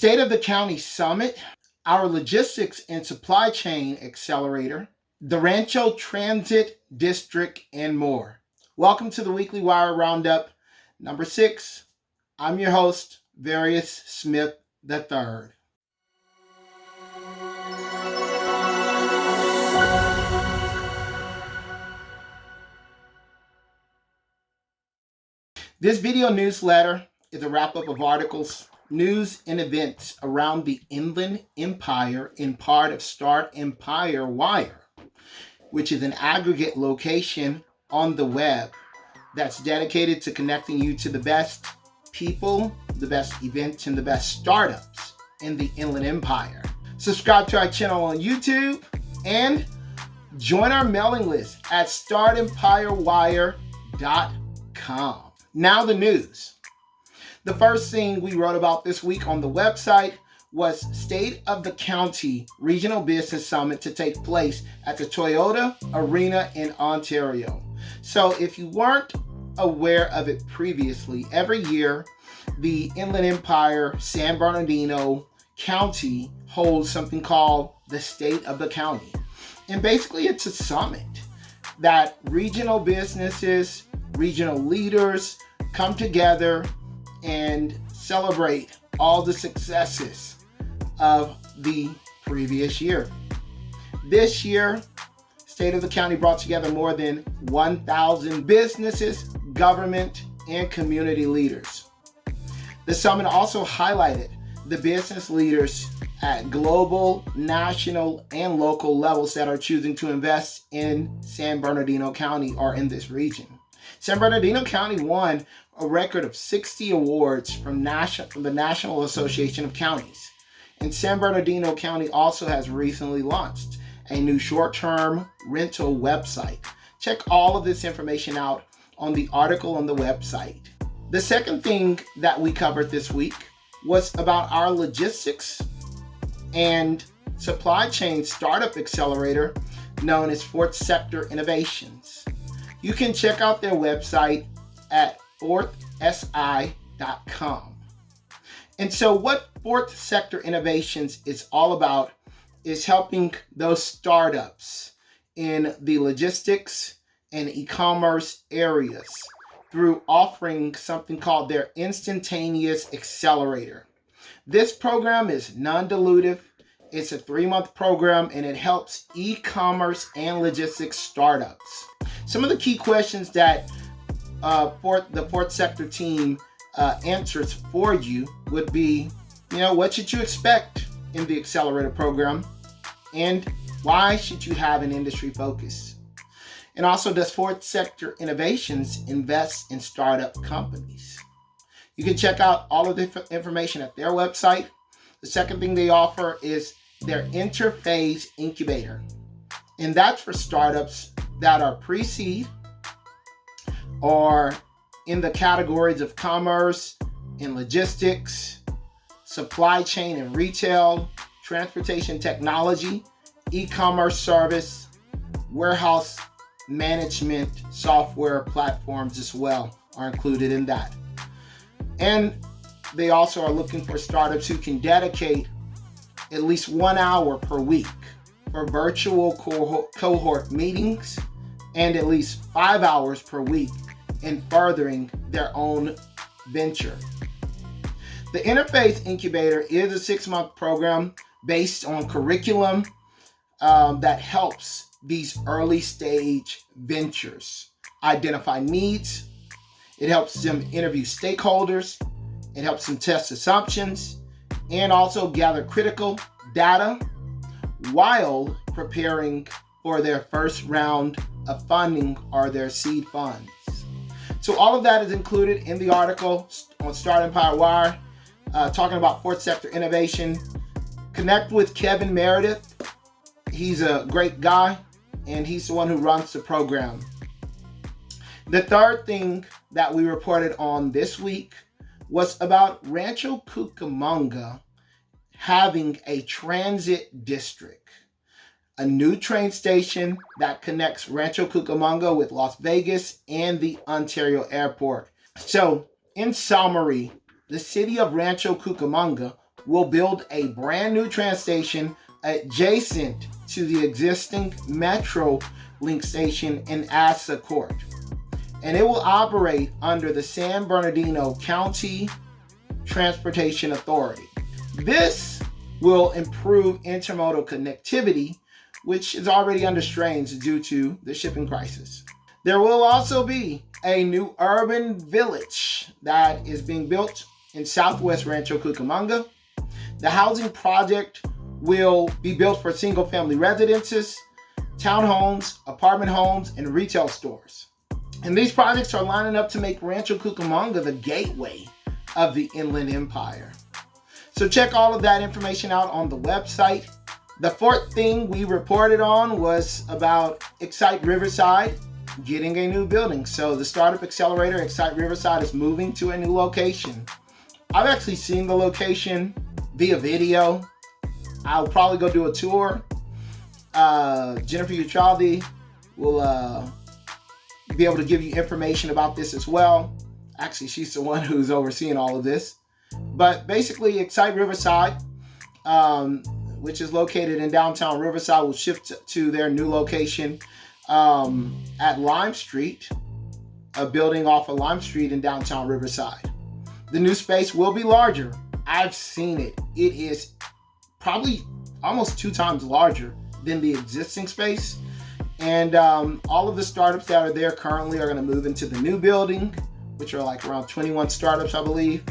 State of the County Summit, our Logistics and Supply Chain Accelerator, the Rancho Transit District, and more. Welcome to the Weekly Wire Roundup number 6. I'm your host, Various Smith III. This video newsletter is a wrap-up of articles, news, and events around the Inland Empire in part of Startempire Wire, which is an aggregate location on the web that's dedicated to connecting you to the best people, the best events, and the best startups in the Inland Empire. Subscribe to our channel on YouTube and join our mailing list at startempirewire.com. Now the news. The first thing we wrote about this week on the website was State of the County Regional Business Summit to take place at the Toyota Arena in Ontario. So if you weren't aware of it previously, every year the Inland Empire San Bernardino County holds something called the State of the County. And basically it's a summit that regional businesses, regional leaders come together and celebrate all the successes of the previous year. This year, State of the County brought together more than 1,000 businesses, government, and community leaders. The summit also highlighted the business leaders at global, national, and local levels that are choosing to invest in San Bernardino County or in this region. San Bernardino County won a record of 60 awards from the National Association of Counties. And San Bernardino County also has recently launched a new short-term rental website. Check all of this information out on the article on the website. The second thing that we covered this week was about our logistics and supply chain startup accelerator known as Fourth Sector Innovations. You can check out their website at fourthsi.com. And so what Fourth Sector Innovations is all about is helping those startups in the logistics and e-commerce areas through offering something called their Instantaneous Accelerator. This program is non-dilutive. It's a 3-month program and it helps e-commerce and logistics startups. Some of the key questions that the Fourth Sector team answers for you would be, what should you expect in the Accelerator program? And why should you have an industry focus? And also, does Fourth Sector Innovations invest in startup companies? You can check out all of the information at their website. The second thing they offer is their Interphase Incubator. And that's for startups that are pre-seed or in the categories of commerce and logistics, supply chain and retail, transportation technology, e-commerce service, warehouse management software platforms as well are included in that. And they also are looking for startups who can dedicate at least 1 hour per week for virtual cohort meetings and at least 5 hours per week in furthering their own venture. The Interphase Incubator is a 6-month program based on curriculum that helps these early stage ventures identify needs. It helps them interview stakeholders. It helps them test assumptions and also gather critical data while preparing for their first round of funding or their seed funds. So all of that is included in the article on Startempire Wire, talking about Fourth Sector Innovation. Connect with Kevin Meredith. He's a great guy, and he's the one who runs the program. The third thing that we reported on this week was about Rancho Cucamonga having a transit district, a new train station that connects Rancho Cucamonga with Las Vegas and the Ontario airport. So, in summary, the city of Rancho Cucamonga will build a brand new train station adjacent to the existing Metro Link station in Asa Court. And it will operate under the San Bernardino County Transportation Authority. This will improve intermodal connectivity, which is already under strains due to the shipping crisis. There will also be a new urban village that is being built in southwest Rancho, Cucamonga. The housing project will be built for single-family residences, townhomes, apartment homes, and retail stores. And these projects are lining up to make Rancho Cucamonga the gateway of the Inland Empire. So check all of that information out on the website. The fourth thing we reported on was about Excite Riverside getting a new building. So the Startup Accelerator Excite Riverside is moving to a new location. I've actually seen the location via video. I'll probably go do a tour. Jennifer Uchaldi will be able to give you information about this as well. Actually, she's the one who's overseeing all of this. But basically, Excite Riverside, which is located in downtown Riverside, will shift to their new location at Lime Street, a building off of Lime Street in downtown Riverside. The new space will be larger. I've seen it. It is probably almost 2 times larger than the existing space. And all of the startups that are there currently are going to move into the new building, which are like around 21 startups, I believe.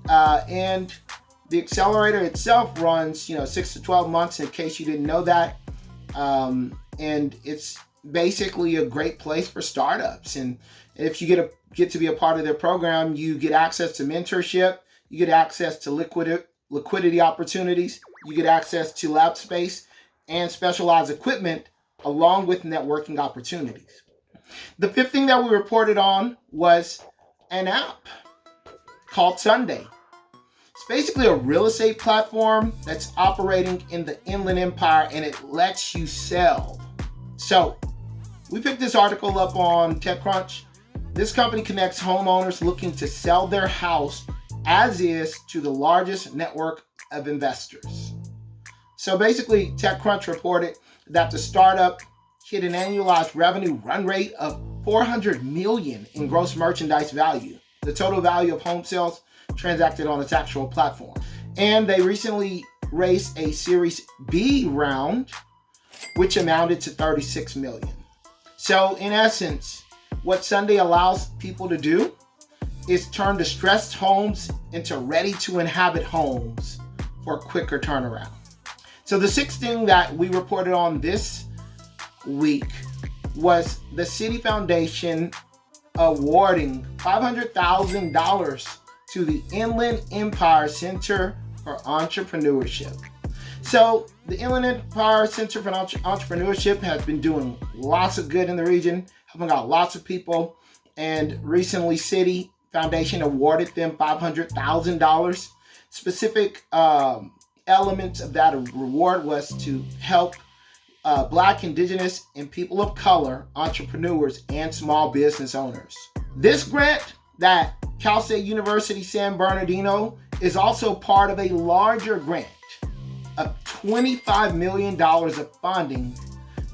And the accelerator itself runs, 6 to 12 months, in case you didn't know that. And it's basically a great place for startups. And if you get to be a part of their program, you get access to mentorship, you get access to liquidity opportunities, you get access to lab space and specialized equipment, along with networking opportunities. The fifth thing that we reported on was an app called Sundae. It's basically a real estate platform that's operating in the Inland Empire, and it lets you sell. So we picked this article up on TechCrunch. This company connects homeowners looking to sell their house as is to the largest network of investors. So basically, TechCrunch reported that the startup hit an annualized revenue run rate of $400 million in gross merchandise value, the total value of home sales transacted on its actual platform. And they recently raised a Series B round, which amounted to $36 million. So in essence, what Sundae allows people to do is turn distressed homes into ready-to-inhabit homes for a quicker turnaround. So the sixth thing that we reported on this week was the Citi Foundation awarding $500,000 to the Inland Empire Center for Entrepreneurship. So the Inland Empire Center for Entrepreneurship has been doing lots of good in the region, helping out lots of people. And recently, Citi Foundation awarded them $500,000. Specific elements of that reward was to help Black, Indigenous, and people of color entrepreneurs and small business owners. This grant that Cal State University San Bernardino is also part of a larger grant of $25 million of funding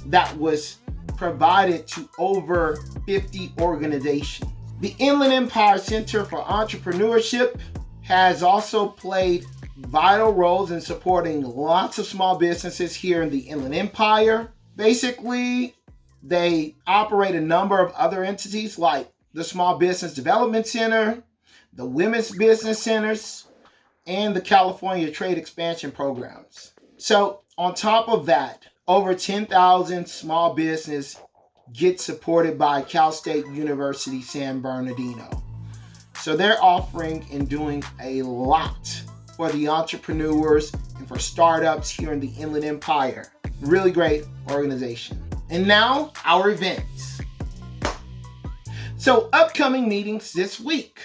that was provided to over 50 organizations. The Inland Empire Center for Entrepreneurship has also played vital roles in supporting lots of small businesses here in the Inland Empire. Basically, they operate a number of other entities like the Small Business Development Center, the Women's Business Centers, and the California Trade Expansion Programs. So on top of that, over 10,000 small business get supported by Cal State University San Bernardino. So they're offering and doing a lot for the entrepreneurs and for startups here in the Inland Empire. Really great organization. And now, our events. So upcoming meetings this week.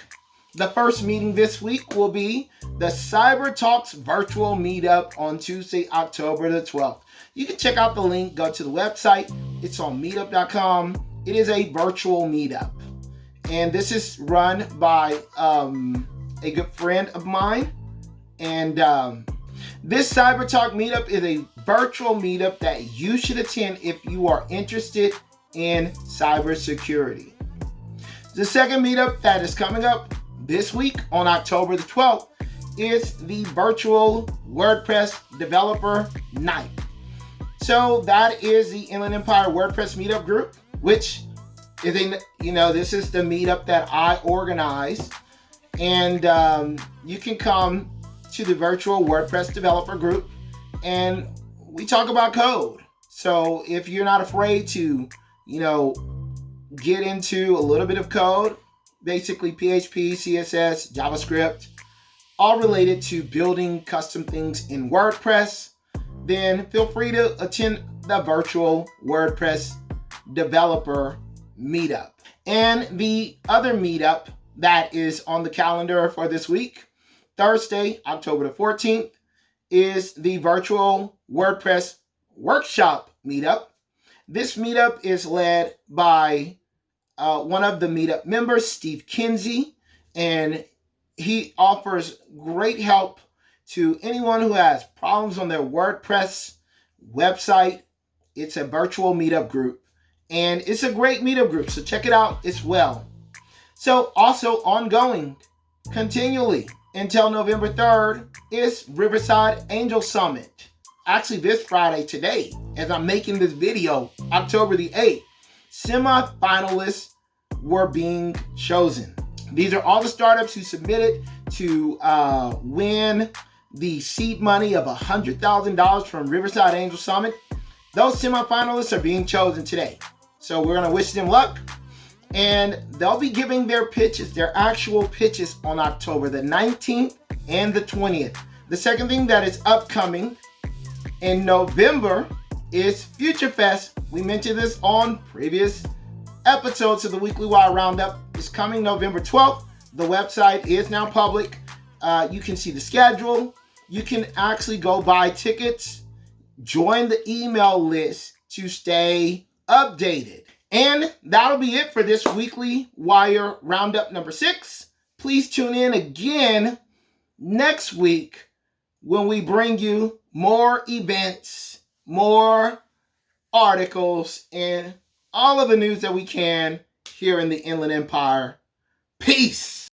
The first meeting this week will be the Cyber Talks virtual meetup on Tuesday, October the 12th. You can check out the link, go to the website. It's on meetup.com. It is a virtual meetup. And this is run by a good friend of mine. And this Cyber Talk meetup is a virtual meetup that you should attend if you are interested in cybersecurity. The second meetup that is coming up this week on October the 12th is the virtual WordPress Developer Night. So that is the Inland Empire WordPress Meetup group, which is this is the meetup that I organize, and you can come to the virtual WordPress developer group, and we talk about code. So if you're not afraid to, get into a little bit of code, basically PHP, CSS, JavaScript, all related to building custom things in WordPress, then feel free to attend the virtual WordPress developer meetup. And the other meetup that is on the calendar for this week, Thursday, October the 14th, is the virtual WordPress workshop meetup. This meetup is led by one of the meetup members, Steve Kinsey, and he offers great help to anyone who has problems on their WordPress website. It's a virtual meetup group, and it's a great meetup group, so check it out as well. So also ongoing, continually, until November 3rd is Riverside Angel Summit. Actually, this Friday, today, as I'm making this video, October the 8th, semi-finalists were being chosen. These are all the startups who submitted to win the seed money of $100,000 from Riverside Angel Summit. Those semi-finalists are being chosen today. So we're going to wish them luck. And they'll be giving their pitches, their actual pitches, on October the 19th and the 20th. The second thing that is upcoming in November is Future Fest. We mentioned this on previous episodes of the Weekly Wire Roundup. It's coming November 12th. The website is now public. You can see the schedule. You can actually go buy tickets, join the email list to stay updated. And that'll be it for this Weekly Wire Roundup number 6. Please tune in again next week when we bring you more events, more articles, and all of the news that we can here in the Inland Empire. Peace.